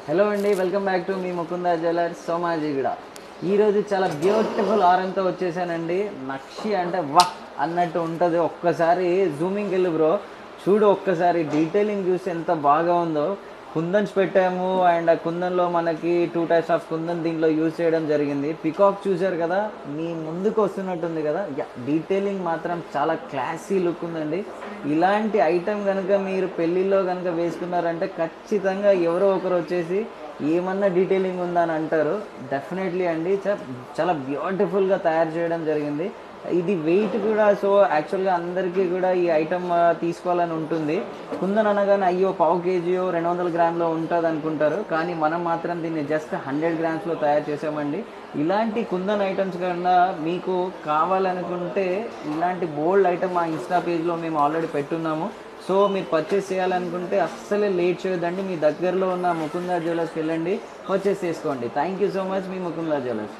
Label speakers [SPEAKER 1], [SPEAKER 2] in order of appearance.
[SPEAKER 1] Hello అండి, welcome back to me Mukunda jewellers Somajiguda. ఈరోజు చాలా బ్యూటిఫుల్ హారంతో వచ్చేసానండి. నక్షి అంటే వాహ్ అన్నట్టు ఉంటుంది. ఒక్కసారి జూమింగ్కి వెళ్ళి బ్రో చూడు, ఒక్కసారి డీటెయిలింగ్ చూసి ఎంత బాగా ఉందో. కుందన్స్ పెట్టాము అండ్ కుందన్లో మనకి 2 టైప్స్ ఆఫ్ కుందన్ దీంట్లో యూజ్ చేయడం జరిగింది. పికాక్ చూసారు కదా, మీ ముందుకు వస్తున్నట్టుంది కదా. డీటెయిలింగ్ మాత్రం చాలా క్లాసీ లుక్ ఉందండి. ఇలాంటి ఐటెం కనుక మీరు పెళ్ళిళ్ళలో కనుక వేసుకున్నారంటే ఖచ్చితంగా ఎవరో ఒకరు వచ్చేసి ఏమన్నా డీటెయిలింగ్ ఉందా అని అంటారు. డెఫినెట్లీ అండి, చాలా బ్యూటిఫుల్గా తయారు చేయడం జరిగింది. ఇది వెయిట్ కూడా, సో యాక్చువల్గా అందరికీ కూడా ఈ ఐటమ్ తీసుకోవాలని ఉంటుంది. కుందన్ అనగానే అయ్యో పావు కేజీయో 200 గ్రాములో ఉంటుంది అనుకుంటారు, కానీ మనం మాత్రం దీన్ని జస్ట్ 100 గ్రామ్స్లో తయారు చేసామండి. ఇలాంటి కుందన్ ఐటమ్స్ కన్నా మీకు కావాలనుకుంటే ఇలాంటి బోల్డ్ ఐటమ్ మా ఇన్స్టా పేజ్లో మేము ఆల్రెడీ పెట్టున్నాము. సో మీరు పర్చేస్ చేయాలనుకుంటే అస్సలే లేట్ చేయొద్దండి. మీ దగ్గరలో ఉన్న ముకుందా జ్యువెలర్స్కి వెళ్ళండి, పర్చేస్ చేసుకోండి. Thank you so much, me Mukunda jewellers.